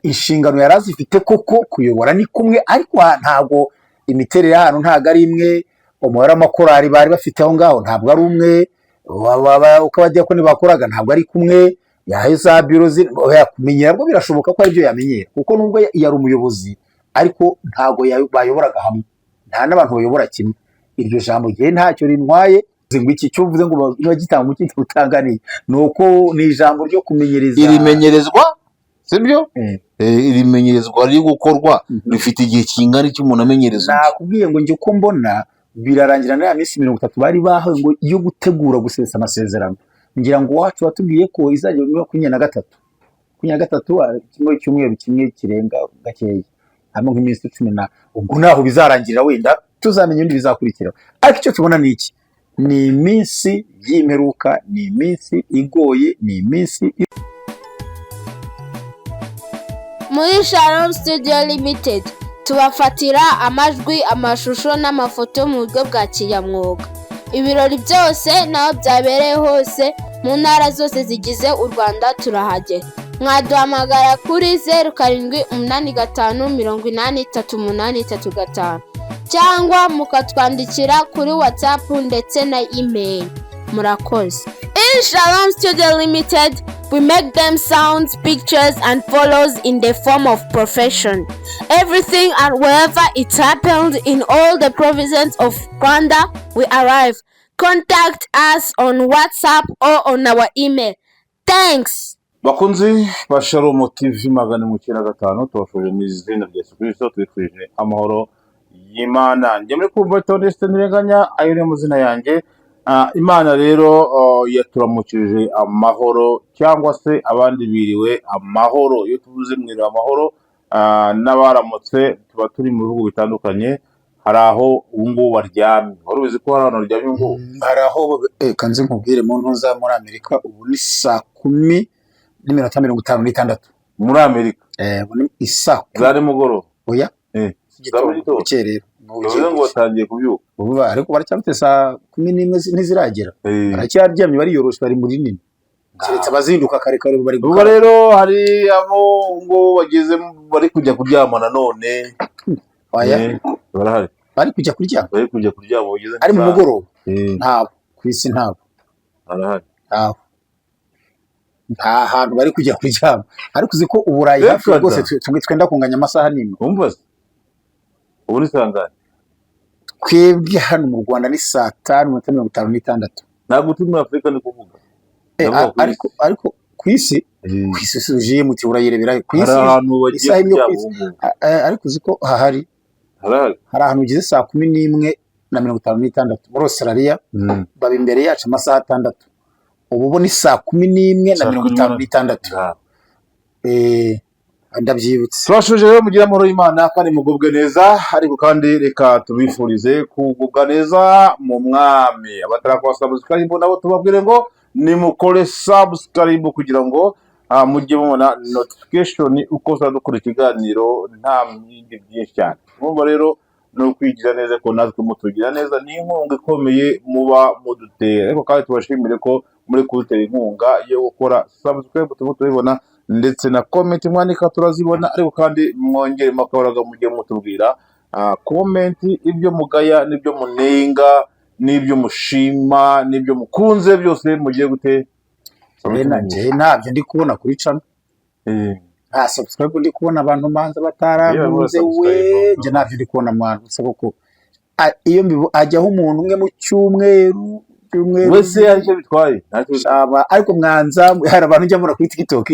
inshingano yarazifite koko kuyobora ni kumwe, ariko ntago imiterere y'ahantu ntago ari imwe, umubare w'amakorali bari bafite aho ngaho ntabwo ari umwe, uko abadiyakoni bakoraga ntabwo ari kumwe, yahaye za biro kumenyera bwo birashoboka ko aribyo yamenyera, kuko nubwo yari umuyobozi ariko ntago bayoboraga hamwe, nta n'abantu bayobora kimwe. Iryo jambo gihe ntacyo rintwaye ngo iki cyo uvuze ngo bagitanga mu kindi utanganiye, nuko ni ijambo ryo kumenyereza, irimenyerezwa sibyo irimenyerezwa riri gukorwa rifite igihe kingana iki umuntu amenyereza. Nakubwiye ngo njye uko mbona birarangira na ya minsi 30 bari bahawe ngo yo gutegura gusesa amasezerano, ngira ngo wacu watubwiye ko izajya muri 23 kimwe cyumweru kimwe kirenga gakeya, hamwe nk'iminsi 10 ubwo naho bizarangirira, wenda tuzamenya undi bizakurikira. Ariko icyo tubona ni iki, ni iminsi y'imperuka, ni iminsi igoye, ni iminsi muri Shalom Studio Limited tubafatira amajwi, amashusho n'amafoto mu buryo bwa kinyamwuga. Ibirori byose naho byabereye hose mu ntara zose zigize u Rwanda turahagera. Mwaduhamagara kuri 0785 cyangwa mukatwandikira kuri WhatsApp ndetse na email. Murakoze. In Shalom Studio Limited, we make them sounds, pictures and photos in the form of profession. Everything and wherever it happened in all the provinces of Rwanda, we arrive. Contact us on WhatsApp or on our email. Thanks. Bakunzi ba Shalom TV 95 tubafuje mu izina rya Yesu Kristo, twifurije amahoro y'Imana. Njye muri kumva Toneste Nirenganya ayo ni muzina yanjye. Imana rero yaturamukije amahoro, cyangwa se abandi biriwe amahoro. Iyo tuvuze mwiriwe amahoro n'abaramutse tuba turi mu bihugu bitandukanye. Hari aho ubungubu baryamye, wari uzi ko hari ahantu baryamye ubungubu? Hari aho kanze nkubwire mu ntuza muri Amerika ubu ni 10:56 muri Amerika. Ni isa zari mugoroba. Oya gitondo cyerero uvuze ngo batangiye kubyuka ubu, ariko baracyafite 11 ntiziragera, baracyaryamye bariyoroshe, bari muri nini, keretse abazinduka kare kare bari gukora. Ubwo rero hari abo ngo bageze bari kujya kuryama nanone. Oya barahari bari kujya kuryama, bageze ari mu mugoroba. Ntabo kwisi, ntabo barahari, nta hantu bari kujya kuryama. Ariko uzi ko uburayi hafi rwose twenda kunganya amasaha nini. Umva ubu ni sangane twebwe hano mu Rwanda ni 5:56. Ntabwo turi muri Afrika ni kuvuga. Ariko kwisi suje muti urayirebera kwisi isaha imwe. Ariko uzi ko hari ahantu ugeze 11:56 muri Australia, baba imbere yacu amasaha 6. ubu ni 11:56. Ndabyibutse. Twashuje rero mugira amahoro y'Imana kandi mugubwe neza, ariko kandi reka tubifurize kugubwa neza mu mwami. Abatarakora subscribe nabo tubabwire ngo nimukore subscribe kugira ngo mujye mubona notification uko dukora ikiganiro nta mwindi byinshi cyane. Urumva rero no kwigira neza ko natwe mutugira neza, ni inkunga ikomeye muba mudutera. Ariko kandi tubashimire ko muri kudutera inkunga yo gukora subscribe tubibona, ndetse na comment mwandika turazibona. Ariko kandi mwongere makaboraga mujye mutubwira comment ibyo mugaya n'ibyo munenga n'ibyo mushima n'ibyo mukunze byose mugiye gute. Ntabyo ndi kubona kuri channel. Nta subscribe ndi kubona abantu manza bataramuze we, nje ntabyo ndi kubona mwana usaba ko iyo ajyaho umuntu umwe mu cyumweru wese aricyo bitwaye. Ariko mwanza hari abantu njya mura kuri TikTok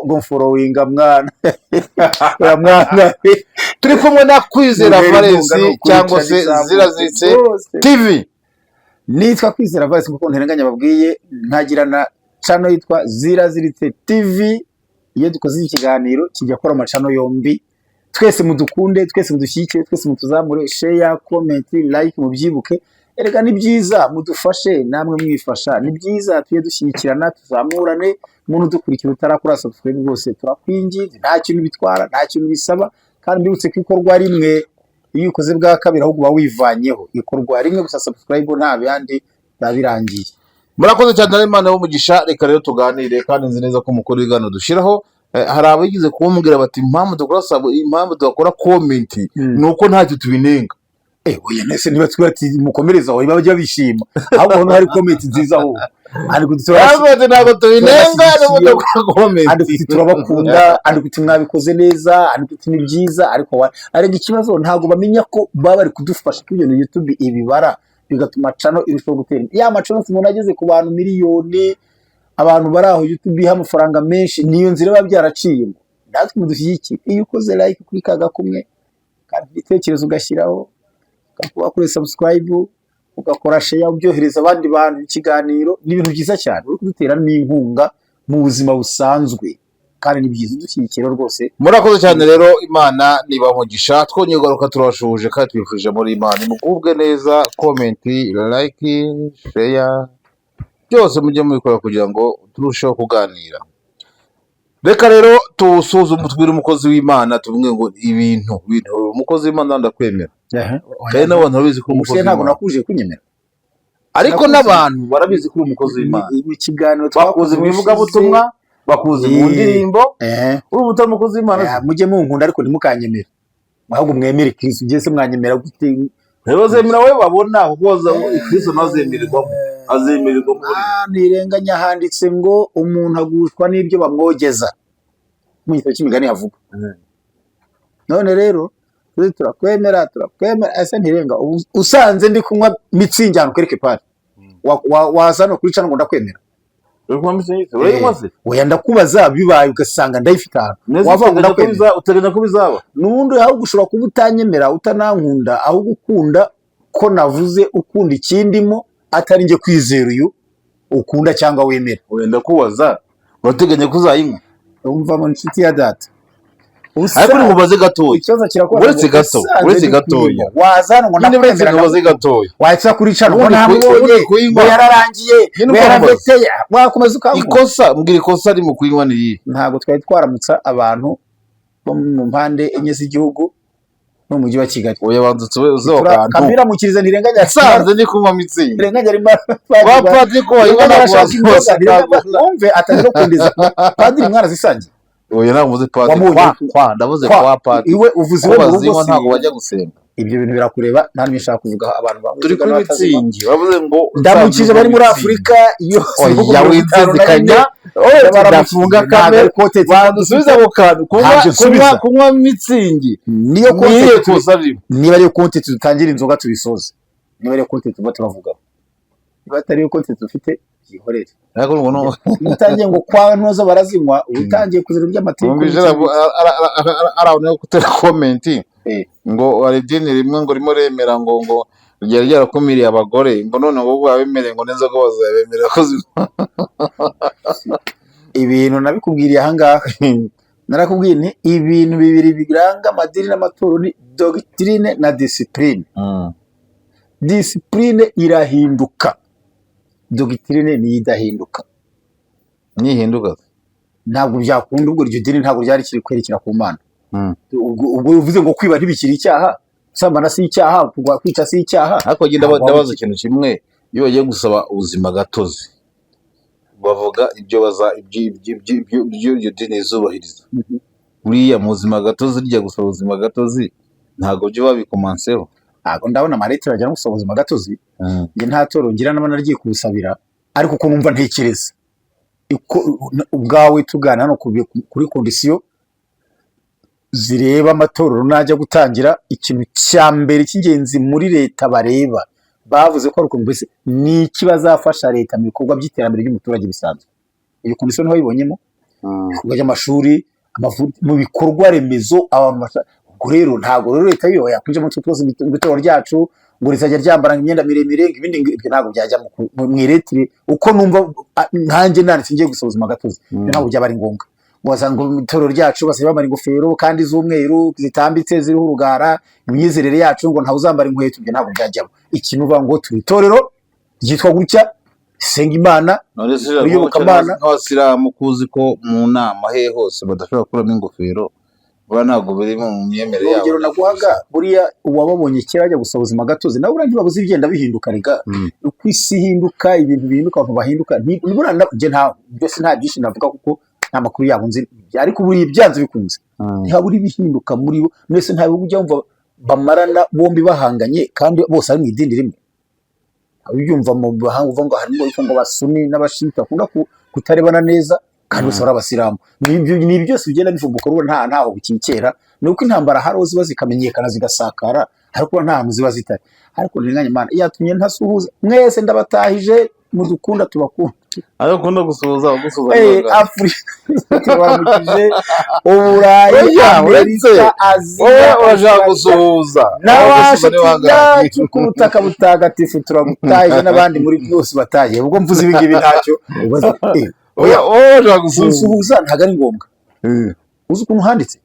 ngo followinga mwana mwana turi kumwe na Kwizera Valence cyangwa se Ziraziritse TV. Nitwa Kwizera Valence kuko nterenganya babwiye, ntagira na channel yitwa Ziraziritse TV. Iyo dukoze ikiganiro kijya kora amacano yombi, twese mudukunde, twese mudushyike, twese mutuzamure, share, comment, like mubyibuke. Erega ni byiza mudufashe, namwe mwifasha, ni byiza tuye dushyikirana, tuzamurane. Umuntu dukurikira utarakora subscribe rwose turakwingiza, nta kintu bitwara, nta kintu bisaba, kandi mbibutse ko ikorwa rimwe. Iyo ukoze bwa kabiri ahubwo uba wivanyeho, ikorwa rimwe gusa subscribe nta bindi babirangiye. Murakoze cyane Imana y'umugisha. Reka rero tuganire, kandi nzi neza ko mukuru w'igano dushiraho hari abagize kumbwira bati impamvu dukora comment nuko ntacyo tubinenga. Oya nese niba twira ati mukomereza aho bajya bishima ahubwo hari comment nziza aho ari ntabwo tubinenga n'ubuto comment andi turabakunda andi kuti mwabikoze neza andi kuti ni byiza ariko arega ikibazo ntabwo bamenya ko baba bari kudufasha ko ibintu YouTube ibibara bigatuma channel irushaho gutera ya macano umuntu ageze ku bantu miliyoni abantu bari aho YouTube iha amafaranga menshi niyo nzira baba byaraciye natwe mudushyigiki iyo ukoze like kuri kaga kumwe kandi ibitekerezo ugashyiraho ugakuba kuri subscribe ugakora share ubyohereza abandi bantu ikiganiro ni ibintu byiza cyane uri kudutera n'inkunga mu buzima busanzwe kandi ni byiza dushyigikira rwose. Murakoze cyane rero Imana niba mugisha twongeye garuka turashuje kandi twifurije muri Imana mugubwe neza comment like share byose mujye mubikora kugira ngo turusheho kuganira. Reka rero tusuzume tubwire umukozi w'Imana tuvuge ngo ibintu umukozi w'Imana ndakwemera kandi n'abantu babizi ko umukozi ntabwo nakuje kunyemera ariko n'abantu barabizi ko umukozi w'Imana mu kiganiro twakoze mu ivugabutumwa bakuze mu ndirimbo urubuto umukozi w'Imana mujye munkunda ariko ntimukanyemera ahubwo mwemere Kristo ugeze mwanyemera gute rero zemera we babona kuko Kristo nazemererwa azemererwa nirenganya handitse ngo umuntu agushwa n'ibyo bamwogeza mu gitabo cy'imigani havuga none rero turakwemera ese ntirenga usanze ndi kunywa mitsingi hano kereke pari waza no kwica ngo ndakwemera oya ndakubaza bibaye ugasanga ndayifite ahantu wavuga ndakwemera uteganya ko bizaba n'undi ahubwo ushobora kuba utanyemera utanankunda ahubwo ukunda ko navuze ukunda ikindimo atari nge kwizera uyu ukunda cyangwa wemera. Wenda kubaza urateganya kuzayinywa umva mu nshuti ya data ariko nimubaze gatoya ikibazo kirakora uretse gatoya wazana ngo ndakwemera mubaze gatoya wahita kuri cano ngo ntabwo yararangiye yaravetse wakomeza ukanywa mbwira ikosa ari mu kuyinywa ni iyi ntabwo twari twaramutsa abantu bo mu mpande enye z'igihugu no mu mujyi wa Kigali oya bandutse uzo kantu Kabira mukiriza ntirenganya sanze ni kunywa mitsingi ntirenganya ari bapati ko bayibona umve atari kundiza padiri mwana zisangiye oya navuze pati ndavuze kwa pati iwe uvuze wo mu rugo ntabwo bajya gusenga ibyo bintu birakureba nta nishaka kuvuga abantu bamwe turi kuri mitsingi bavuze ngo ndamukije bari muri Afrika iyo ya witsinzikanya barafunga kamera badusubiza mu kantu kunywa mitsingi niyo niba ariyo content dutangira inzoga tubisoze niba ariyo content tuba turavuga niba atari yo content dufite yihorere ariko ngo utangiye ngo kwa ntoza barazinywa utangiye kuzira by'amategeko arabone gutera comment ngo ari dini rimwe ngo rimo remera ngo ryari ryarakumiriye abagore ngo none ngo babemereye ngo neza ko bazabemerera ko ibintu nabikubwiriye ahangaha narakubwiye ni ibintu bibiri biranga amadini n'amaturo ni doctrine na discipline. Discipline irahinduka doctrine ni idahinduka nihinduka ntabwo byakunda ubwo iryo dini ntabwo ryari kiri kwerekera ku Mana ubwo uvuze ngo kwiba ntibikiri icyaha sambana si icyaha kwica si icyaha ariko genda ndabaza ikintu kimwe iyo bagiye gusaba ubuzima gatozi bavuga ibyo baza ibyo dini izubahiriza buriya mu buzima gatozi rya gusaba ubuzima gatozi ntabwo byo babikomanseho ntabwo ndabona amarete bajya no gusaba ubuzima gatozi njye nta toro ngira n'abana nagiye kubusabira ariko uko numva ntekereza ubwawe tugana no kuri kondisiyo zireba amatorero najya gutangira ikintu cya mbere cy'ingenzi muri leta bareba bavuze ko ari ukuntu mbese ni iki bazafasha leta mu bikorwa by'iterambere ry'umuturage bisanzwe iyo kondisiyo niho yibonyemo ibikorwa by'amashuri mu bikorwa remezo abantu ubwo rero ntabwo rero leta yo yakwinjira mu twose mu itorero ryacu ngo rizajya ryambara imyenda miremire ibindi ntabwo byajya mu iretire uko numva nkanjye nanditse ngiye gusaba ubuzima gatozi ntabwo byaba ari ngombwa wasanga mu itorero ryacu basiba bambara ingofero kandi z'umweru zitambitse ziriho urugara imyizerere yacu ngo ntawe uzambara inkweto ibyo ntabwo byajyamo ikintu uvuga ngo turi itorero ryitwa gutya senga Imana uyoboka Imana nk'abasilamu kuzi ko mu nama he hose badashobora kuramo ingofero bura ntabwo biri mu myemerere yabo urugero naguhaga buriya uwababonye kera ajya gusaba ubuzima gatozi nawe urangiye babuze ibigenda bihinduka rega uko isi ihinduka ibintu bihinduka abantu bahinduka nibura nje nta byose nta byinshi navuga kuko nta makuru yabo nzi, ariko buri byanze bikunze ntihabura ibihinduka muri bo. Mwese nta bihugu ujya wumva bamarana bombi bahanganye kandi bose ari mu idini rimwe. Ubyumva mu bahanga uvuga ngo harimo ngo basuni n'abashita bakunda kutarebana neza kandi bose ari abasilamu. Ni byose bigenda bivumbuka rero ntaho bikikera, ni uko intambara hariho ziba zikamenyekana zigasakara, ariko nta hantu ziba zitari. Ariko ntirenganya Imana yatumye ntasuhuza mwese, ndabatahije mudukunda tubakunda. ariko no gusuhuza Afrika wamukije Uburayi, Amerika, Aziya, urashaka gusuhuza n'abashaka ku butaka butagatifu turagutahije, n'abandi muri byose batahiye. Ubwo mvuze ibi ngibi ntacyo urashaka gusuhuza ntabwo ari ngombwa. Uzi ukuntu handitse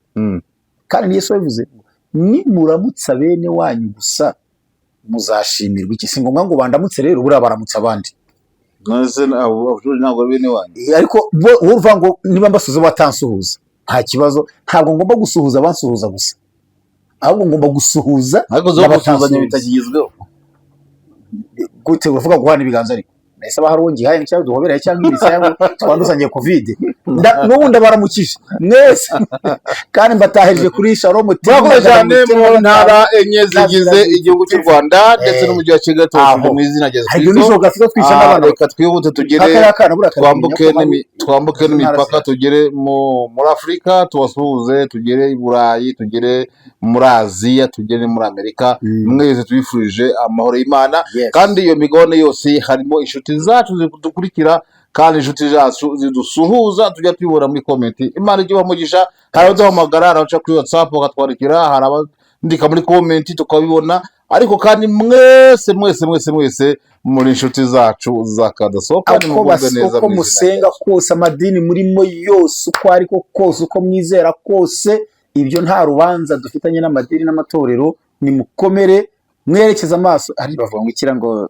kandi ni Yesu wabivuze, nimuramutsa bene wanyu gusa muzashimirwa iki? Si ngombwa ngo bandamutse rero, buriya baramutse abandi. ntabwo bene wanyu, ariko wowe uvuga ngo niba mbasuhuza batansuhuza nta kibazo, ntabwo ngomba gusuhuza abansuhuza gusa, ahubwo ngomba gusuhuza ariko zo gusuhuzanya bitakigezweho. Gute uvuga guhana ibiganza? Ariko nahise hari uwo ngihaye cyangwa duhobereye cyangwa ibisa cyangwa twanduzanye covid, n'ubundi baramukije mwese kandi mbatahirije kuri Shalom TV. Murakoze cyane mu ntara enye zigize igihugu cy'u Rwanda ndetse n'umujyi wa Kigali, tubafite mu izina rya Kristo. Reka twihute tugere twambuke n'imipaka tugere muri Afurika, tubasuhuze, tugere i Burayi, tugere muri Aziya, tugere muri Amerika. Mwese tubifurije amahoro y'Imana, kandi iyo migabane yose harimo inshuti zacu zidukurikira kandi inshuti zacu zidusuhuza, tujya tubibona muri komenti. Imana ijye ibamugisha. Hari abaduhamagara, hari abaca kuri WhatsApp bakatwandikira, hari abandika muri komenti tukabibona, ariko kandi mwese muri inshuti zacu zakadasohoka. Uko musenga kose, amadini murimo yose, uko ariko kose, uko mwizera kose, ibyo nta rubanza dufitanye n'amadini n'amatorero. Nimukomere mwerekeza amaso, ari bavuga ngo ikira ngo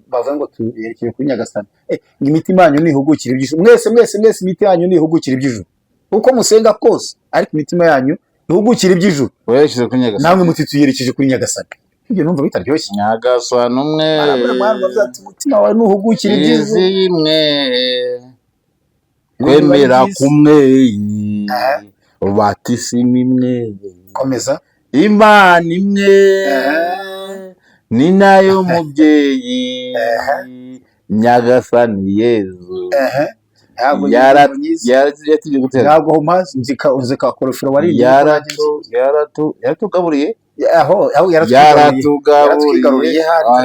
bavuga ngo tuyerekeye kuri Nyagasani. Imitima yanyu nihugukira iby'ijuru. Mwese imitima yanyu nihugukira iby'ijuru. Uko musenga kose, ariko imitima yanyu nihugukira iby'ijuru. Werekeje kuri Nyagasani. Namwe muti tuyerekeje kuri Nyagasani. Ibyo numva bitaryoshye. Nyagasani umwe, umutima wawe nuhugukira iby'ijuru. Imwe kwemera kumwe, batisima imwe, komeza. Imana imwe ni nayo mubyeyi, Nyagasani Yezu ntabwo mazi nzika korofero wari yaratugaburiye,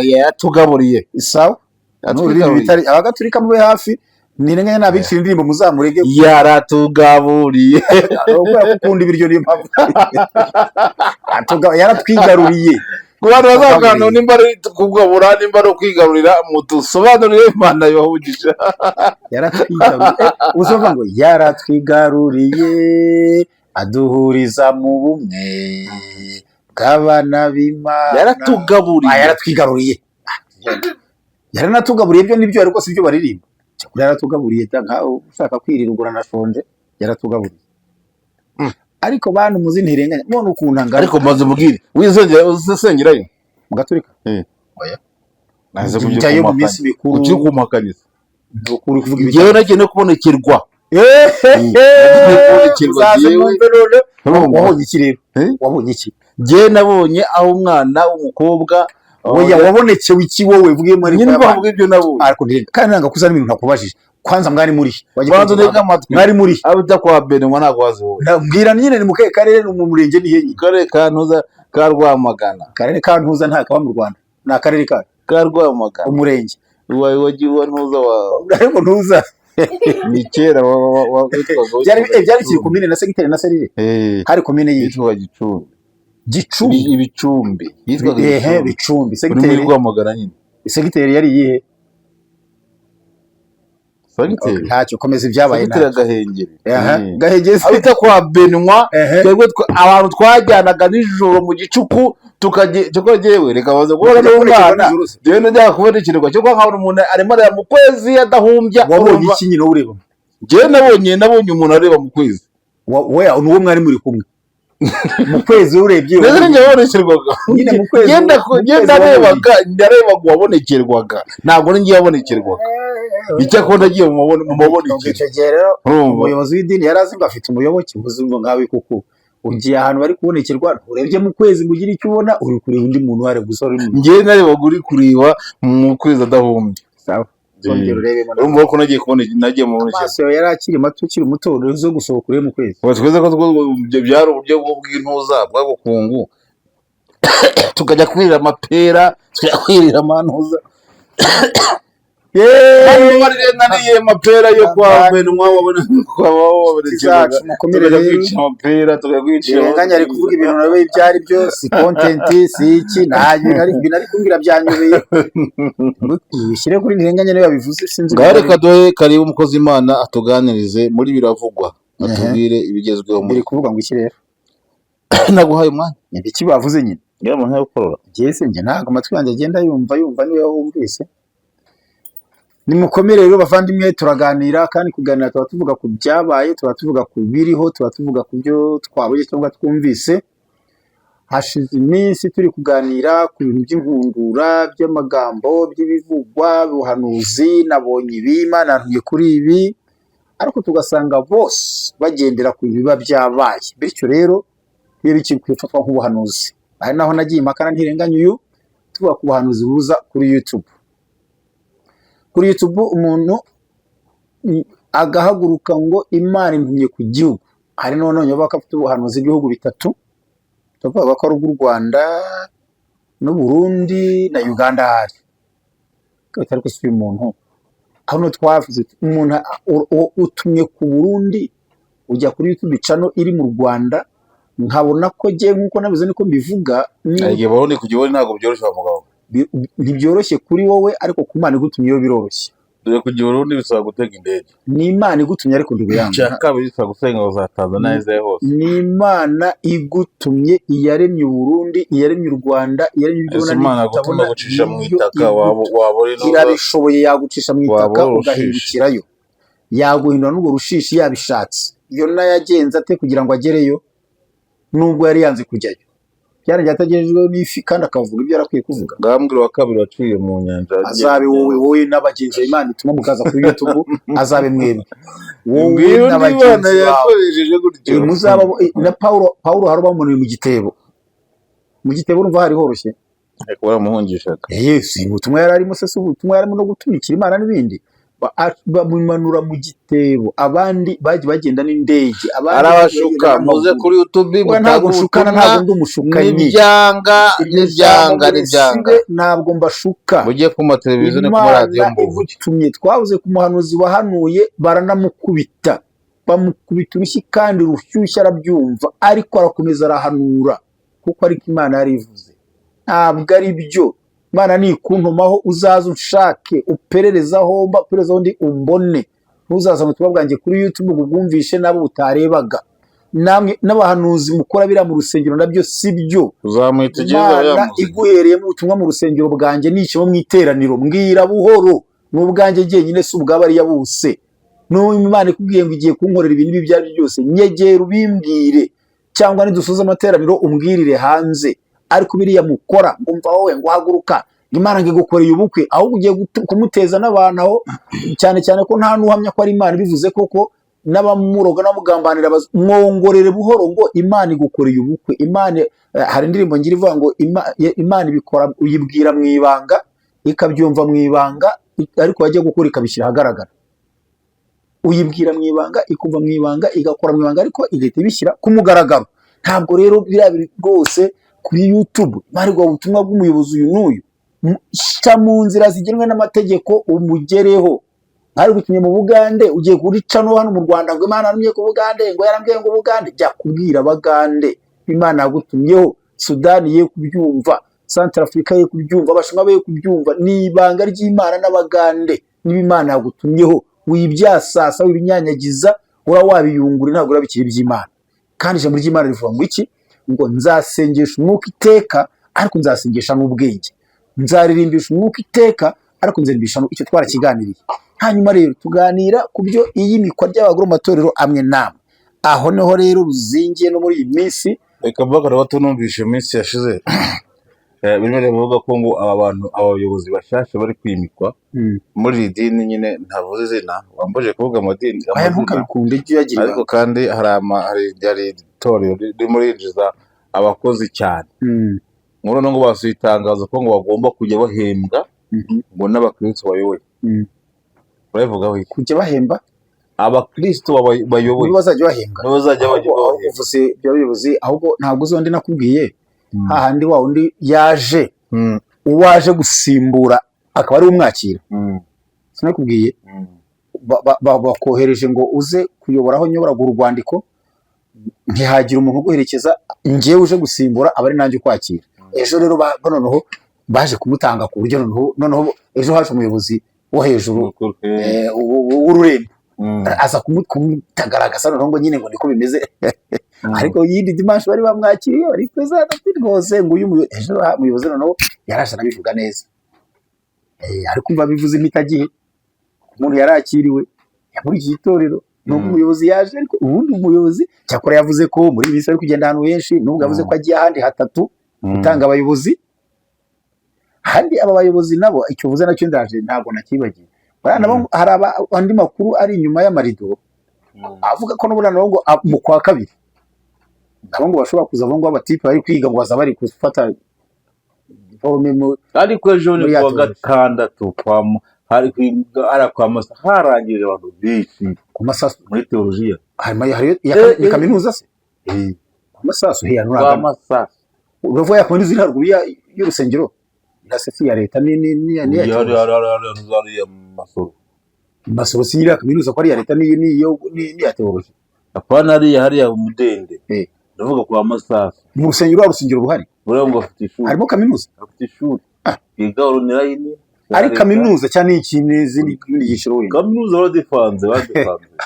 yaratugaburiye. Sawa, abagatulika mube hafi, nirenganya nabikira indirimbo muzamurege. Yaratugaburiye ukunda ibiryo niyo mpamvu yaratwigaruriye. Kubantu bazakana nimba ari kugabura, nimba ari kwigarurira, mudusobanurire. Imana ibahugisha. Yaratwigaruriye, uzovuga ngo yaratwigaruriye, aduhuriza mu bumwe bw'abana b'Imana. Yaratugaburiye, yaranatugaburiye. Ibyo nibyo ariko si byo baririmba. Yaratugaburiye nkaho ushaka kwirira nashonje, yaratugaburiye. Ariko bantu muzi ntirenganya none ukunda ngara. Ariko maze mubwire uzesengerayo mugaturika oya naze kujya mu minsi mikuru ukiri kumakaniza ukuri kuvuga ibyo yewe nagiye no kubonekerwa. Wabonye iki rero? Wabonye iki? Ngiye nabonye aho umwana w'umukobwa oya wabonekewe iki wowe vugiye muri nyine bavuga ibyo nabonye. Ariko kandi nanga kuzana ibintu nakubajije. Kwanza mwari muri banzo nega amatwi mwari muri abita kwa Benwa ntago wazi wowe. Mbwira nyine ni mukaye karere mu murenge ni henyi. Karere ka Ntuza ka Rwamagana. Karere ka Ntuza nta kaba mu Rwanda. Na karere ka Rwamagana. Umurenge wagiye Ntuza wa ariko Ntuza ni kera byari kiri komine na segiteri na serire. Hari komine yitwa Ibicumbi yitwa Bicumbi segiteri Rwamagana nyine. Segiteri yari yihe? Ntacyo komeza ibyabaye Gahengeri abita kwa Benwa. Twebwe abantu twajyanaga nijoro mu gicuku tukajewe reka baze kubona n'umwana jewe najya kubonekirwa cyo kwa nkabona umuntu arimo areba mu kwezi adahumbya. Wabonye iki nyine ureba? Jewe nabonye umuntu areba mu kwezi. Weya nuwo mwari muri kumwe mu kwezi urebye neze njye wabonekerwaga nyine mu kwezi genda ndarebaga wabonekerwaga ntabwo ninjye wabonekerwaga. icyakora nagiye mu mabonekero. icyo gihe rero Urumva? umuyobozi w'idini yari azi ngo afite umuyoboke ubuzima nkawe kuko ugiye ahantu bari kubonekerwa urebye mu kwezi ngo ugire icyo ubona uri kureba undi muntu wari gusa uri mu Njyewe narebaga uri kureba mu kwezi adahumbye. sawa zongera urebemo Urumva ko nagiye mu mabonekero. amaso yawe yari akiri mato ukiri muto zo gusohoka urebe mu kwezi Twese ko ibyo byari uburyo bw'intuza bw'abukungu, tukajya kwirira amapera, tukajya kwirira amantuza. Nariye amapera yo kwa Benwa, wabona Kizacu, mukomere rero. kwica amapera, tukagwicira. Irenganya ari kuvuga ibintu nawe ibyo ari byo si content si iki nta bintu ari kumbwira byanyobeye bishyire kuri Ntirenganya niba bivuze sinzi Ngaho reka duhe karibu umukozi Imana atuganirize muri biravugwa, atubwire ibigezweho muri biri kuvuga ngo iki rero naguhaye umwanya. ni iki bavuze nyine Ngira umuntu yakorora. njye se njye ntabwo amatwi yanjye agenda yumva niwe wumvise nimukomere rero bavandimwe turaganira kandi kuganira tuba tuvuga ku byabaye tuba tuvuga ku biriho tuba tuvuga ku byo twabonye cyangwa twumvise hashize iminsi turi kuganira ku bintu by'inkundura by'amagambo by'ibivugwa ubuhanuzi nabonye ibi Imana yantumye kuri ibi ariko tugasanga bose bagendera ku biba byabaye bityo rero iyo bikiri kwifatwa nk'ubuhanuzi ari naho nagiye impaka Ntirenganya uyu tuvuga ku buhanuzi buza kuri YouTube umuntu agahaguruka ngo Imana intumye ku gihugu hari none bakafite ubuhanuzi bw'ibihugu bitatu tuvuga ko ari ubw'u Rwanda n'u Burundi na Uganda hari ariko si umuntu hano twavuze umuntu utumye ku Burundi ujya kuri YouTube channel iri mu Rwanda nkabona ko je nkuko nabize niko mbivuga Agiye Burundi kugiye ntabwo byoroshye abagabo. ntibyoroshye kuri wowe ariko ku Imana igutumye iyo biroroshye Dore kugiye Burundi bisaba gutega indege. ni Imana igutumye ariko ndubiyanga Cyaka bisaba gusenga ngo za Tanzania ize hose. ni Imana igutumye iyaremye u Burundi iyaremye u Rwanda iyaremye ibyo Ese Imana gutuma gucisha mu itaka wabori no irabishoboye yagucisha mu itaka Waba urushishi. ugahindukirayo yaguhindura n'ubwo rushishi yabishatse iyo nayagenza ate kugira ngo agereyo nubwo yari yanze kujyayo byarangiye atagerejweho n'ifi kandi akavuga ibyo yarakwiye kuvuga ngambwira wa kabiri waciye mu nyanja. azabe wowe n'abagenzi Imana ituma mukaza kuri YouTube azabe mwebwe wowe Ngwino n'abagenzi n'Imana bawe yakoresheje gutyo. muzaba na Paulo hari bamunuye mu gitebo urumva hari horoshye Ariko baramuhungishaga. Yesu ubutumwa yari arimo se ubutumwa yarimo no gutumikira Imana n'ibindi bamumanura mu gitebo abandi bagiye bagenda n'indege Arabashuka muze kuri YouTube ntabwo nshukana ntabwo ndi umushukanyi n'ibyanga ntabwo mbashuka mugiye ku mateleviziyo no ku Imana radio mbuvuge. igutumye twavuze ku muhanuzi wahanuye baranamukubita bamukubita urushyi kandi rushyushye arabyumva ariko arakomeza arahanura kuko ariko Imana yarivuze ntabwo ari byo Imana nikuntumaho uzaza unshake upererezaho ndi umbone ntuzaza mu tuba bwanjye kuri YouTube ubwumvishe nabo utarebaga namwe n'abahanuzi mukora bira mu rusengero nabyo sibyo Uzamwitegeza iguhereye mu butumwa mu rusengero bwanjye n'icyo mu iteraniro mbwira buhoro n'ubwanjye giye nyine si ubwaba ari yabuse Imana ikubwiye ngo igiye kunkorera ibintu ibyo ari byose nyegera ubimbwire cyangwa nidusoza amateraniro umbwirire hanze ariko biriya mukora ngumva wowe ngo haguruka Imana ngigukoreye ubukwe ahubwo ugiye kumuteza n'abantu aho cyane cyane ko nta nuhamya ko ari Imana bivuze koko n'abamuroga n'amugambanira mwongorere buhoro ngo Imana igukoreye ubukwe Imana hari indirimbo ngira ivuga ngo Imana ibikora uyibwira mu ibanga ikabyumva mu ibanga ariko wajya gukora ikabishyira ahagaragara uyibwira mu ibanga ikumva mu ibanga igakora mu ibanga ariko igahita ibishyira ku mugaragaro ntabwo rero biriya biri rwose kuri YouTube barirwa ubutumwa bw'umuyobozi uyu n'uyu ca mu nzira zigenwe n'amategeko umugereho ari gutumye mu Bugande ugiye kurica no hano mu Rwanda ngo Imana yarumye ku Bugande ngo yarambwiye ngo Bugande jya kubwira Bagande Imana yagutumyeho Sudani ye kubyumva Central Africa ye kubyumva abashinwa be kubyumva ni ibanga ry'Imana n'Abagande n'Imana yagutumyeho wibyasasa wibinyanyagiza ura wabiyungura ntabwo urabikira iby'Imana kandi ijambo ry'Imana rivuga ngo iki ngo nzasengesha umwuka iteka ariko nzasengesha n'ubwenge nzaririmbisha umwuka iteka ariko nzarimbisha icyo twarakiganiriye hanyuma rero tuganira ku byo iyi mikwa ry'abagore mu matorero amwe namwe aho niho rero ruzingiye no muri iyi minsi reka mbagara batunumvishe iminsi yashize bimwe bivuga ko ngo aba bantu abayobozi bashyashya bari kwimikwa muri iri dini nyine ntavuze izina wambuje kuvuga amadini aya ntukabikunde icyo yagira ariko kandi hari itorero ririmo rinjiza abakozi cyane muri ngo basuye itangazo ko ngo bagomba kujya bahembwa ngo n'abakristo bayoboye baravugaho iki kujya bahemba abakristo bayoboye bazajya bahembwa uvuze by'abayobozi ahubwo ntabwo uzondi nakubwiye hahandi wa undi yaje uwaje gusimbura akaba ari umwakira sinakubwiye bakohereje ngo uze kuyoboraho nyoboragura urwandiko ntihagira umuntu uguherekeza njyewe uje gusimbura abari nanjye ukwakira ejo rero noneho baje kumutanga ku buryo noneho ejo haje umuyobozi wo hejuru w'ururembo aza kumutagaragaza noneho ngo nyine ngo niko bimeze ariko yindi dimanche bari bamwakiriye bari kweza rwose ngo uyu ejo umuyobozi noneho yaraje anabivuga neza ariko umva bivuze imitagihe umuntu yarakiriwe muri iki gitorero nubwo umuyobozi yaje ariko ubundi umuyobozi cyakora yavuze ko muri bisi ari kugenda ahantu henshi nubwo yavuze ko agiye ahandi hatatu gutanga abayobozi kandi aba bayobozi nabo icyo uvuze nacyo ndaje ntabwo nakibagiye hari andi makuru ari inyuma y'amarido avuga ko n'ubundi nabo ngo mu kwa kabiri nabo ngo bashobora kuza ngo abatipe bari kwiga ngo baza bari gufata ariko ejo ni kuwa gatandatu hari kwa masa harangije abantu benshi ku masasu muri teologiya hari kaminuza se ku masasu kwa masasu uravuga ya kaminuza iri haruguru y'urusengero irasesi ya leta ni ya masoro si iriya kaminuza ko ari iya leta ni ya teologiya apana hariya umudende ndavuga kwa masasu mu rusengero ruhari ngo afite ishuri harimo kaminuza afite ishuri yiga online ari kaminuza cyane ikintu izindi yishiro we kaminuza badifanze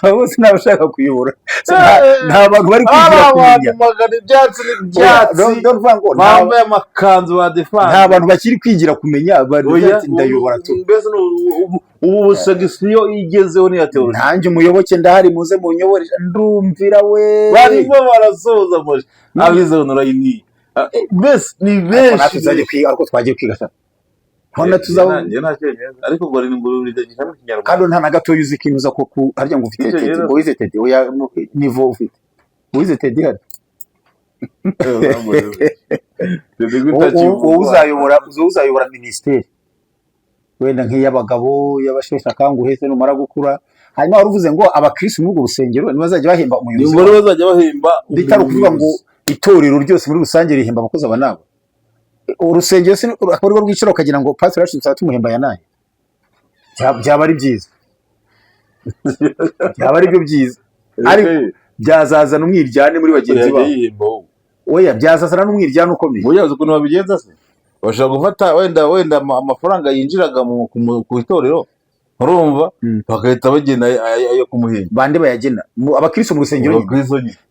bose nabashaka kuyobora nta bantu bari kwigira kumenya magana ibyatsi bambaye amakanzu badifanze nta bantu bakiri kwigira kumenya ndayobora tu mbese ubu busegisiyo igezeho ni ya teologiya nanjye umuyoboke ndahari muze mu nyobore ndumvira we barimo barasoza muri abize online mbese ni benshi tuzajye kwiga ariko twagiye kwiga cyane hano ariko ngo ni nguru bidagishana mu Kinyarwanda kandi nta na gato yuzi kinuza ko harya ngo ufite tete ngo wize tete oya nivo ufite wize tete hari uzayobora ministeri wenda nk'iy'abagabo y'abashesha kanguhe se numara gukura hanyuma waruvuze ngo abakristo muri urwo rusengero ntibazajya bahemba umuyobozi ngo bazajya bahemba bitari kuvuga ngo itorero ryose muri rusange rihemba abakozi aba nabo urusengero se akaba rwo rwicira ukagira ngo pastor yacu tuzaba tumuhemba ya naye byaba ari byiza byaba ari byo byiza ariko byazazana umwiryane muri bagenzi babo oya byazazana n'umwiryane ukomeye oya uzi ukuntu babigenza se bashaka gufata wenda amafaranga yinjiraga ku itorero urumva bagahita bagena ayo kumuhemba bande bayagena abakristo mu rusengero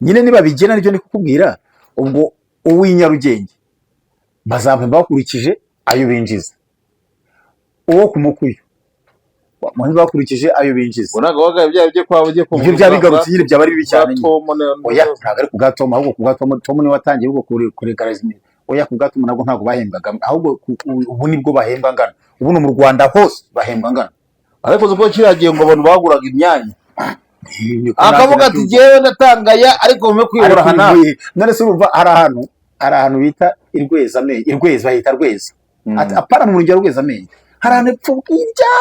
nyine niba bigena nibyo nikukubwira ubwo uw'inyarugenge bazampemba bakurikije ayo binjiza uwo ku mukuyu bakurikije ayo binjiza unaga wagaye bya byo kwa buje ku ibyo byabigarutse nyine byaba ari bibi cyane oya ntago ari ku gatoma ahubwo ku gatoma Tom ni watangiye ubwo kuregareza oya ku gatoma nabwo ntago bahembaga ahubwo ubu nibwo bahemba ngana ubu no mu Rwanda hose bahemba ngana ariko zuko kiragiye ngo abantu baguraga imyanya akavuga ati jewe natangaya ariko mume kwibura hana none se urumva hari ahantu bita irweza bahita rweza ati apana mu rugero rweza amenye hari ahantu pfubwirya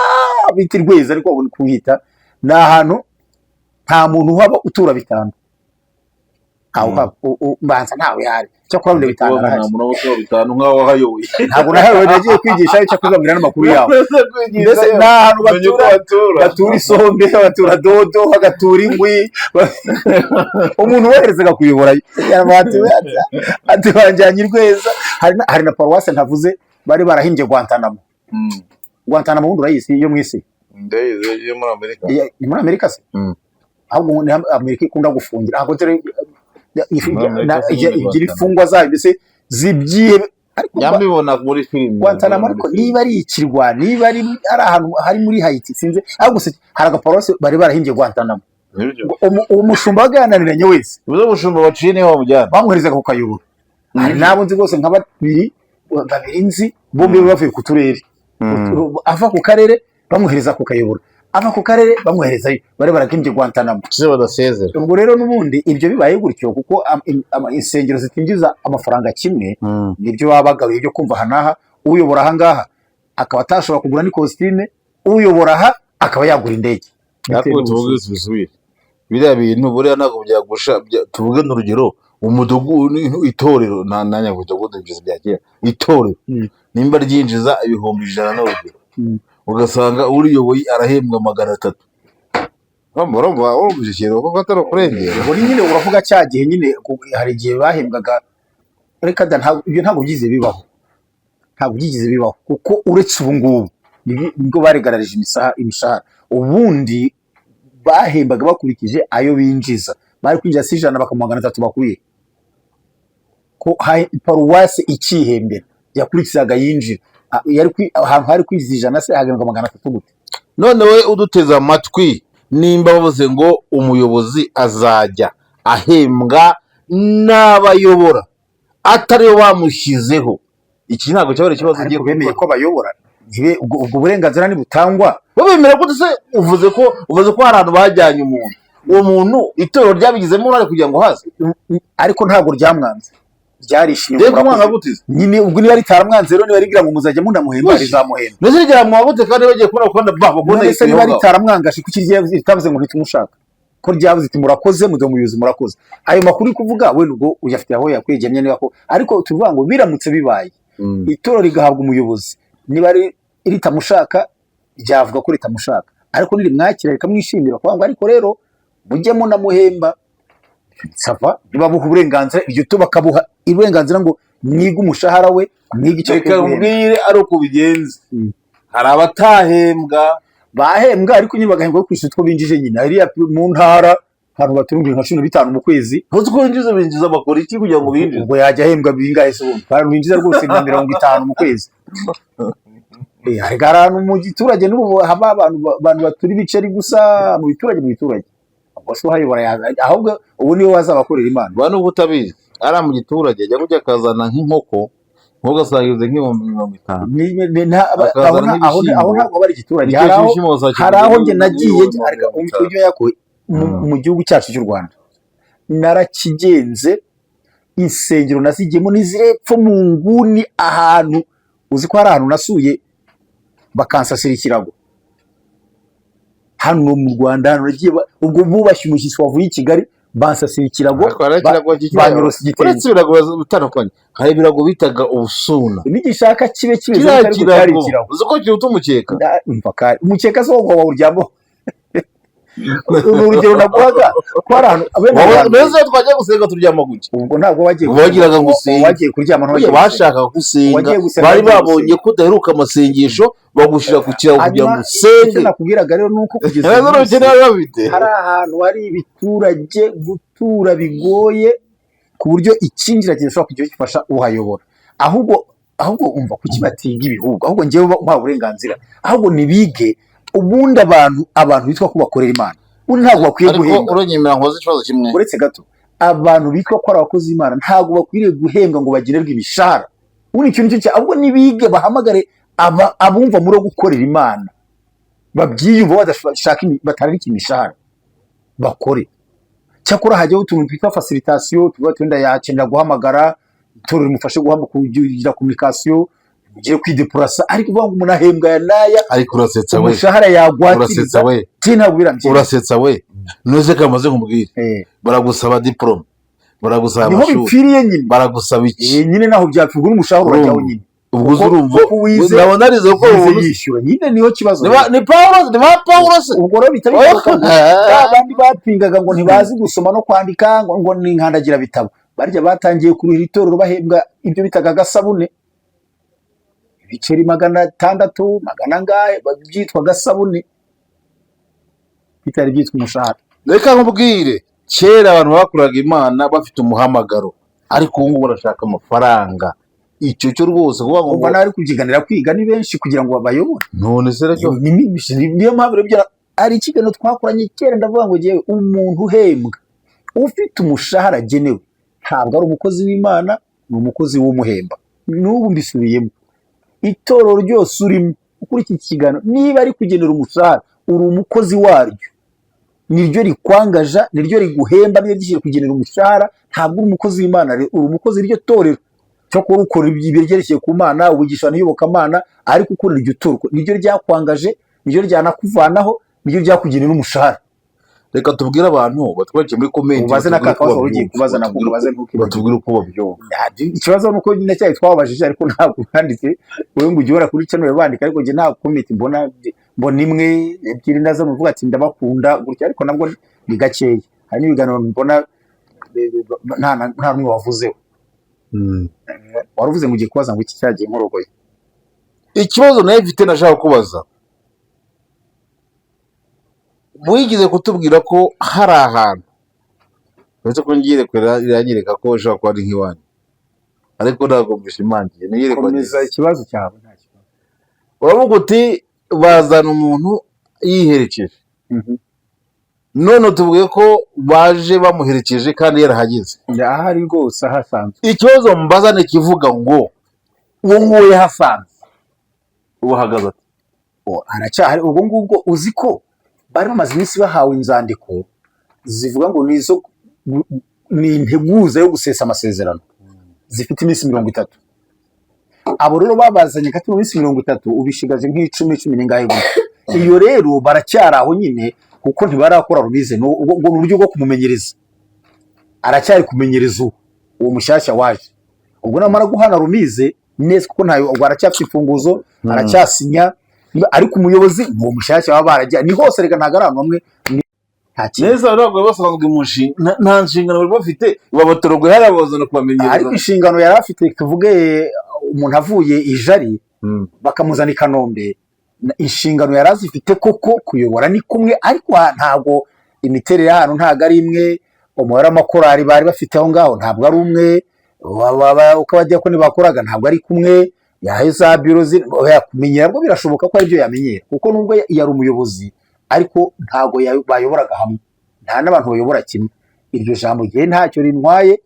bita irweza ariko ubona kuhita ni ahantu nta muntu uhaba utura bitanu mbanza ntawe hari cyo kurabona bitanu nta muntu utura bitanu nkaho wahayoboye ntabwo nahayoboye nagiye kwigisha cyo kuzamira n'amakuru yawe mbese ni ahantu batura isombe batura dodo bagatura ingwi umuntu woherezaga kuyobora ati wanjyanye irweza hari na paruwase ntavuze bari barahimbye Guantanamo ubundi urayizi yo mu isi yo muri Amerika muri Amerika se ahubwo Amerika ikunda gufungira ahubwo igira imfungwa zayo mbese zibyiye yambibona muri filime Guantanamo ariko niba ari ikirwa niba ari ahantu hari muri Haiti sinze ahubwo hari agaparuwase bari barahimbye Guantanamo umushumba wagananiranye wese uzo mushumba waciye niho bamujyana bamwoherezaga ku kayobora hari nabo nzi rwose nka babiri babiri nzi bombi bavuye ku turere, ava ku karere bamwohereza ku kayobora, ava ku karere bamwoherezayo, bari baragimbye Guantanamo se badasezera. ubwo rero n'ubundi ibyo bibaye gutyo kuko insengero zitinjiza amafaranga kimwe, nibyo baba bagabuye byo kumva aha n'aha, uyobora aha ngaha akaba atashobora kugura n'ikositime, uyobora aha akaba yagura indege. Ariko tuvuge bisubire biriya bintu buriya ntabwo byagusha. Tuvuge n'urugero umudugudu, itorero na nyabudogodo ibyo bya kera, itorero nimba ryinjiza ibihumbi 100 n'urugero, ugasanga uriyoboye arahembwa 300. Urumva urumvishije ko atari kurengera. Ubwo nyine uravuga cya gihe nyine hari igihe bahembwaga, reka da ibyo ntabwo byize bibaho, ntabwo byigize bibaho kuko uretse ubu ngubu nibwo baregararije imishahara. Ubundi bahembaga bakurikije ayo binjiza, bari kwinjiza si 100 bakamuha 300 bakuye ko paruwasi ikihembera yakurikizaga yinjira, ahantu hari kwinjiza 100 se hagembwa 300 gute? None we uduteza amatwi, nimba bavuze ngo umuyobozi azajya ahembwa n'abayobora atari we bamushyizeho, iki ntabwo cyabara ikibazo ugiye kubemeye ko bayobora ubwo burenganzira ntibutangwa. Babemera ko se uvuze ko hari ahantu bajyanye umuntu, uwo muntu itorero ryabigizemo uruhare kugira ngo haze, ariko ntabwo ryamwanze, ryarishimye. Reka umwana gutize nyine ubwo niba ritaramwanze rero niba rigira ngo muzajya munamuhemba rizamuhemba, ndetse rigira mu mabute kandi bagiye kubona ko babona ese niba ritaramwangaje kuki ritavuze ngo ntitumushaka, ko ryavuze iti murakoze mudo muyuzi murakoze. Ayo makuru uri kuvuga we ubwo uyafite aho yakwegemye niba ko, ariko tuvuga ngo biramutse bibaye itorero rigahabwa umuyobozi niba ritamushaka ryavuga ko ritamushaka, ariko nirimwakira rikamwishimira kuvuga ngo ariko rero mujye munamuhemba sava, nibabuha uburenganzira iryo to bakabuha uburenganzira ngo mwige umushahara we, mwige icyo kubwire ari uko bigenze. Hari abatahembwa bahembwa ariko nyine bagahembwa ku isutwo binjije nyine hariya mu ntara abantu baturungiye nka 15 mu kwezi, ntuzi ko binjiza bakora iki kugira ngo binjize? Ubwo yajya ahembwa bingahe se ubundi? Abantu binjiza rwose nka 50 mu kwezi. Ahantu mu giturage n'ubu haba abantu baturi biceri gusa mu biturage ubwo so hayobora ahubwo ubu niwe wazabakorera Imana. Bano ubutabizi ara mu giturage ajya kujya kazana nk'inkoko ntugasangize nk'ibihumbi 50. Aho ntabwo bari igiturage, hari aho njye nagiye ariko umujyo yako mu gihugu cyacu cy'u Rwanda narakigenze, insengero nazigiyemo n'izirepfo mu nguni ahantu uzi ko hari ahantu nasuye bakansasira ikirago hano mu Rwanda, hano nagiye ubwo bubashye umushyitsi wavuye i Kigali bansasira ikirago banyorosa igitenge. Uretse ibirago bitandukanye, hari ibirago bitaga ubusuna n'igishaka kibe kimeze nk'ikirago, uzi ko kiruta umukeka. Umukeka so ngo wawuryamo urugero naguhaga ko ari ahantu neza twajya gusenga turyama gutya. Ubwo ntabwo wagiraga gusenga, wagiye kuryama ntabwo bashakaga gusenga, bari babonye ko udaheruka amasengesho bagushira ku kirago kugira ngo usenge. Nakubwiraga rero nuko kugeza hari ahantu hari ibiturage gutura bigoye ku buryo ikinjira kidashobora kujya gifasha uhayobora. Ahubwo umva kuki batiga ibihugu, ahubwo ngewe ba uburenganzira, ahubwo nibige ubundi abantu bitwa ko bakorera Imana undi ntabwo bakwiye guhembwa. Ariko uronyemera nkoze ikibazo kimwe, uretse gato abantu bitwa ko ari abakozi Imana ntabwo bakwiriye guhembwa ngo bagenerwe imishahara. Ubu ikintu cyo ahubwo nibige bahamagare abumva muri gukorera Imana babyiyumva badashaka batarika imishahara bakore. Cyakora hajyaho utuntu twitwa facilitation, tuba twenda yakenera guhamagara itorero rimufashe kugira communication ugiye kwidepurasa, ariko uvuga ngo umuntu ahembwa ya naya, ariko urasetsa we umushahara yagwatiriza ntabwo biramye. Urasetsa we nuze kamaze kumubwira baragusaba diplome, baragusaba amashuri, niho bipfiriye nyine, baragusaba iki nyine naho byapfugura umushahara urajyaho nyine. Ubwo urumva ndabona arizo ko yishyura nyine niho kibazo. Ni Paulo se ubwo rero bitabika abandi bapingaga ngo ntibazi gusoma no kwandika ngo ni nkandagira bitabo, barya batangiye kuruhira itorero bahembwa ibyo bitaga gasabune, ibiceri 600 magana ngahe babyitwa gasabune bitari byitwa umushahara. Reka nkubwire, kera abantu bakuraga Imana bafite umuhamagaro, ariko ubu ngubu barashaka amafaranga. Icyo cyo rwose kuvuga ngo nari kubyiganira kwiga ni benshi kugira ngo babayobore. None se rero niyo mpamvu rero ari ikiganiro twakoranye kera ndavuga ngo ngewe umuntu uhembwa ufite umushahara agenewe ntabwo ari umukozi w'Imana, ni umukozi w'umuhemba. n'ubu mbisubiyemo, itorero ryose urimo ukuri iki kiganiro niba ari kugenera umushahara uri umukozi waryo, niryo rikwangaja, niryo riguhemba, niryo gishyira kugenera umushahara, ntabwo uri umukozi w'Imana, uri umukozi w'iryo torero cyo kuba ukora ibyerekeye ku Mana, ubigisha n'iyobokamana, ariko ukorera iryo torero niryo ryakwangaje, niryo ryanakuvanaho, niryo ryakugenera umushahara. reka tubwire abantu batwakira muri comment Ubaze n'akakabazo ugiye kubaza nako ubaze batubwire uko babyumva. ikibazo nuko nyine cyari twabajije, ariko ntabwo banditse wowe ngo ujye ura kuri channel bandika, ariko nge nta comment mbona imwe ebyiri nazo muvuga ati ndabakunda gutya, ariko nabwo ni gakeya. Hari ibiganiro mbona nta rumwe wavuzeho. Waruvuze ngo ugiye kubaza ngo iki cyagiye nkorogoye. Ikibazo nayo mfite nashaka kubaza, wigize kutubwira ko hari ahantu uretse ko ngire iranyereka ko ushobora kuba ari nk'iwanyu, ariko ntabwo mbishimangiye, niyerekwa Komeza ikibazo cyawe nta kibazo. uravuga uti bazana umuntu yiherekeje, none tuvuge ko baje bamuherekeje kandi yarahageze. Ahari rwose ahasanzwe. Ikibazo mbazane kivuga ngo Uwo nguwo yahasanze uhagaze ati aracyahari ubwo ngubwo. Uzi ko bari bamaze iminsi bahawe inzandiko zivuga ngo ni integuza yo gusesa amasezerano zifite iminsi 30. Abo rero babazanye kati mu minsi 30 ubishigaje nk'icumi n'ingahe gusa. Iyo rero baracyari aho nyine kuko ntibarakora rubize ubwo mu buryo bwo kumumenyereza, aracyari kumenyereza uwo mushyashya waje. Ubwo namara guhana rumize neza kuko ntayo aracyafite imfunguzo, aracyasinya, ariko umuyobozi uwo mushyashya baba barajya ni hose, rega ntago ari amwe neza ntabwo basanzwe umushinga nta nshingano bari bafite, babatorogwe hari abazana kubamenyereza. Ariko inshingano yari afite, tuvuge umuntu avuye ijari bakamuzana i Kanombe, inshingano yari azifite koko kuyobora ni kumwe, ariko ntabwo imiterere y'ahantu ntabwo ari imwe, umubare w'amakorari bari bafite aho ngaho ntabwo ari umwe, uko abadiyakoni bakoraga ntabwo ari kumwe, yahaye za biro kumenyera bwo birashoboka ko aribyo yamenyera, kuko nubwo yari umuyobozi ariko ntabwo bayoboraga hamwe, nta n'abantu bayobora kimwe. Iryo jambo gihe ntacyo rintwaye,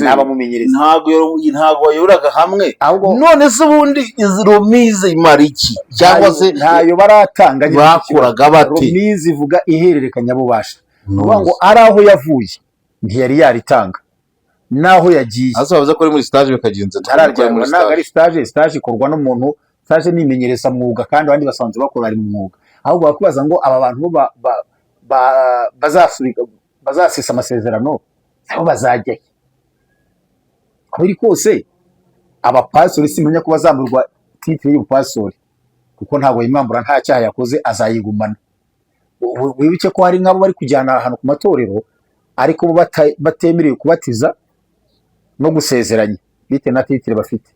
nabamumenyereza ntabwo bayoboraga hamwe. None se ubundi romize imara iki? Cyangwa se ntayo baratanga bakoraga bate? Romize ivuga ihererekanya bubasha, uvuga ngo ari aho yavuye ntiyari yaritanga, naho yagiye asa bavuze ko ari muri stage bikagenza ntabwo ari stage ikorwa n'umuntu. Stage ni imenyereza mwuga kandi abandi basanzwe bakora ari mu mwuga, ahubwo bakubaza ngo aba bantu bazasesa amasezerano aho bazajya aho iri kose. Abapastori simenya ko bazamurwa titre y'ubupastori kuko ntabwo yimwambura, nta cyaha yakoze azayigumana. Wibuke ko hari nk'abo bari kujyana ahantu ku matorero ariko bo batemerewe kubatiza no gusezeranya bite na titre bafite.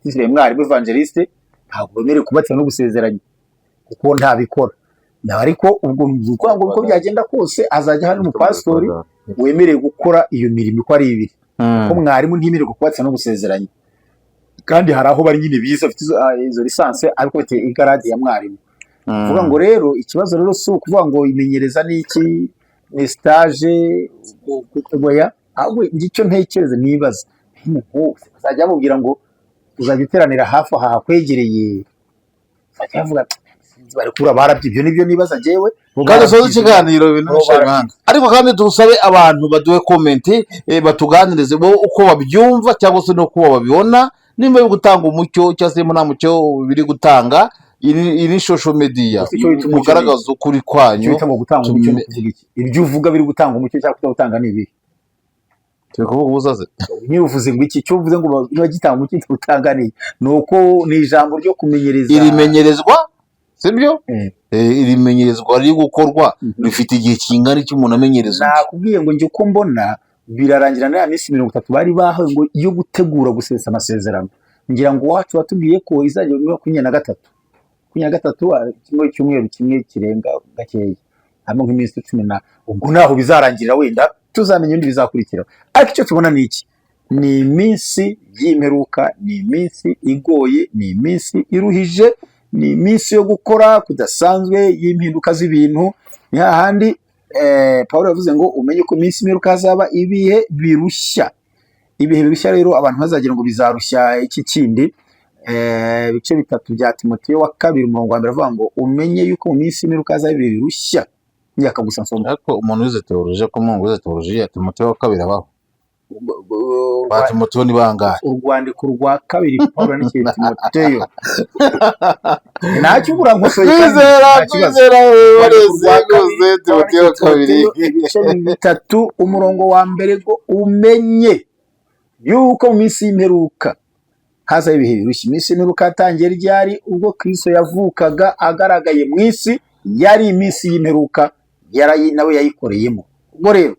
Titre mwarimu evangeliste ntabwo bemerewe kubatiza no gusezeranya kuko ntabikora. Ariko ubwo uko byagenda kose azajya hari umupastori wemerewe gukora iyo mirimo uko ari ibiri, ko mwarimu ntimerewe kubatiza no gusezeranya. Kandi hari aho bari nyine biza afite izo lisanse ariko bafite igarade ya mwarimu. Kuvuga ngo rero ikibazo rero si ukuvuga ngo imenyereza n'iki ni stage kugoya, ahubwo ngicyo ntekereza nibaza azajya amubwira ngo uzajya uteranira hafi aha kwegereye, azajya avuga bari kura barabye. Ibyo nibyo nibaza jewe kandi soza ikiganiro ibintu bishimanga. Ariko kandi tusabe abantu baduhe comment batuganirize bo uko babyumva cyangwa se no kuba babibona, nimba yo gutanga umucyo cyangwa se nta mucyo biri gutanga. Ini social media mugaragaza ukuri kwanyu, gutanga umucyo kuvuga iki? Ibyo uvuga biri gutanga umucyo cyangwa kutawutanga ni ibi? Kuko ubuzaze niyo uvuze ngo iki cyo uvuze ngo bagitanga umucyo utanga ni nuko ni ijambo ryo kumenyereza, irimenyerezwa sibyo irimenyerezwa riri gukorwa rifite igihe kingana iki umuntu amenyereza. Nakubwiye ngo njye uko mbona birarangira na minsi 30 bari bahawe ngo iyo gutegura gusesa amasezerano. Ngira ngo wacu watubwiye ko izajya muri 23 kimwe cyumweru kimwe kirenga gakeya, hamwe nk'iminsi 10 ubwo naho bizarangirira wenda tuzamenya undi bizakurikira. Ariko icyo tubona ni iki? Ni iminsi y'imperuka, ni iminsi igoye, ni iminsi iruhije, ni iminsi yo gukora kudasanzwe y'impinduka z'ibintu. Ni hahandi Paulo yavuze ngo umenye ko iminsi imperuka hazaba ibihe birushya. ibihe bishya rero abantu bazagira ngo bizarushya iki kindi. Ibice 3 bya Timoteyo wa 2 umurongo wa 1 avuga ngo umenye yuko mu minsi y'imperuka hazaho ibihe birushya. Nyaka gusa nsoma ariko umuntu wize teoloji ko umuntu wize teoloji ya Timoteyo wa 2 abaho ba Timoteyo ni bangahe? urwandiko rwa 2 Pawulo yandikiye Timoteyo ntacyo ubura nkosoye kwizera wareze guze Timoteyo wa 2 ibice 3 umurongo wa 1 ngo umenye yuko mu minsi y'imperuka haza ibihe birushya. Iminsi y'imperuka yatangiye ryari? Ubwo Kristo yavukaga agaragaye mu isi, yari iminsi y'imperuka nawe yayikoreyemo. Ubwo rero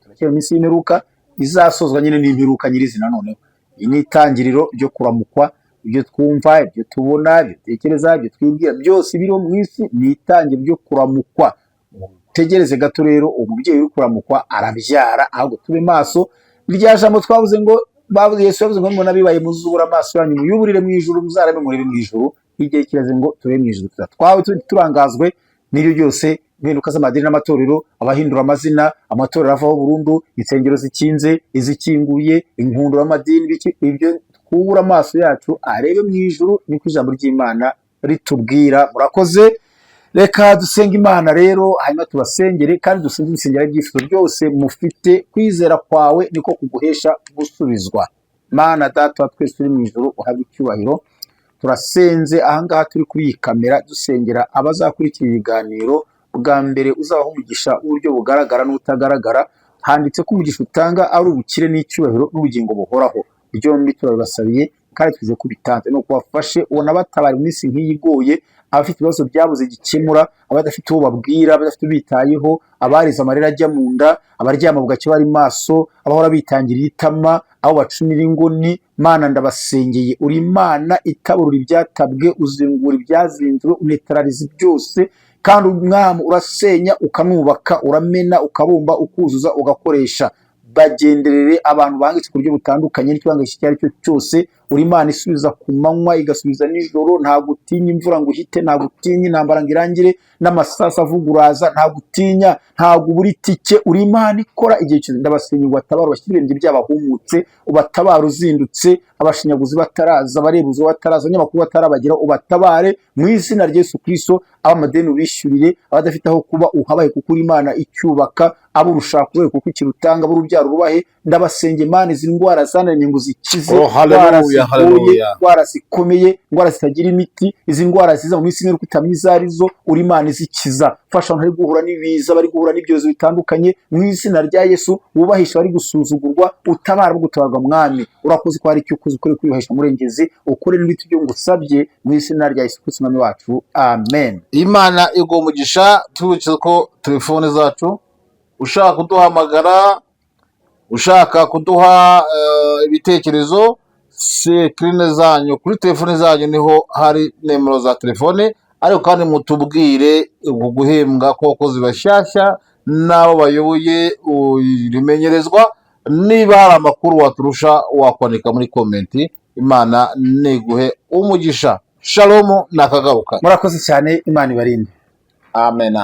turakira iminsi y'imperuka izasozwa nyine n'imperuka nyirizina. Noneho iyi ni itangiriro ryo kuramukwa, ibyo twumva, ibyo tubona, ibyo dutekereza, ibyo twibwira, byose biri mu isi ni itangiriro ryo kuramukwa. Tegereze gato rero, umubyeyi uri kuramukwa arabyara, ahubwo tube maso. Rya jambo twavuze ngo Yesu yavuze ngo mubona bibaye muzubura amaso yanyu muyuburire mu ijuru, muzarabe murebe mu ijuru. Igihe kiraze ngo tube mu ijuru, twawe turangazwe n'ibyo byose, impinduka z'amadini n'amatorero, abahindura amazina, amatorero avaho burundu, insengero zikinze, izikinguye, inkundura y'amadini, ibyo twubura amaso yacu arebe mu ijuru, niko ijambo ry'Imana ritubwira. Murakoze, reka dusenga Imana rero, hanyuma tubasengere kandi dusenge ibisengera by'ibyifuzo byose mufite. Kwizera kwawe niko kuguhesha gusubizwa. Mana Data twese turi mu ijuru, uhabwe icyubahiro. Turasenze ahangaha turi kuri iyi kamera dusengera abazakurikira ibiganiro. Bwa mbere uzabaho umugisha uburyo bugaragara n'utagaragara. Handitse ko umugisha utanga ari ubukire n'icyubahiro n'ubugingo buhoraho. Byombi turabibasabiye kandi twize ko bitanze no kubafashe ubona batabara iminsi nk'iyigoye, abafite ibibazo byabuze gikemura, abadafite uwo babwira, abadafite bitayeho, abarize amarira ajya mu nda, abaryama bugacya bari maso, abahora bitangiriye itama, abo bacumira ingoni. Mana ndabasengeye, uri Imana itaburura ibyatabwe, uzingura ibyazinzwe, unetarariza byose, kandi umwami urasenya ukanubaka, uramena ukabumba, ukuzuza ugakoresha. Bagenderere abantu bangitse ku buryo butandukanye n'ikibangishije icyo ari cyo cyose. Uri Imana isubiza ku manywa igasubiza nijoro, nta gutinya imvura ngo uhite, nta gutinya intambara ngo irangire, n'amasasu avuguraza nta gutinya, ntabwo ubura itike. Uri Imana ikora igihe cyose. Ndabasenya ngo batabara, bashyire ibirenge by'abahumutse, ubatabara uzindutse, abashinyaguzi bataraza, abarebuzi bataraza, abanyamakuru batarabagira, ubatabare mu izina rya Yesu Kristo. Abamadeni ubishyurire, abadafite aho kuba uhabahe kuko uri Imana icyubaka, abo urushaka ubahe kuko ikirutanga, abo urubyaro urubahe. Ndabasenge Imana izi ndwara zananiye ngo zikize, indwara zikomeye, indwara zitagira imiti, izi ndwara ziza mu minsi y'imperuka utamenya izo arizo, uri Imana izikiza. Fasha abantu bari guhura n'ibiza, bari guhura n'ibyorezo bitandukanye, mu izina rya Yesu. Wubahisha bari gusuzugurwa, utabara gutabarwa mwami. Urakoze ko hari icyo ukoze, ukore kwiyubahisha murengezi, ukore n'ibiti byo ngusabye mu izina rya Yesu Kristo umwami wacu, amen. Imana iguha umugisha. Tubibutse ko telefone zacu, ushaka kuduhamagara, ushaka kuduha ibitekerezo, screen zanyu kuri telefone zanyu niho hari nimero za telefone. Ariko kandi mutubwire guhembwa koko zibashyashya n'abo bayoboye rimenyerezwa. Niba hari amakuru waturusha wakwandika muri komenti. Imana niguhe umugisha. Shalom nakagaruka. Murakoze cyane, Imana ibarinde. Amen.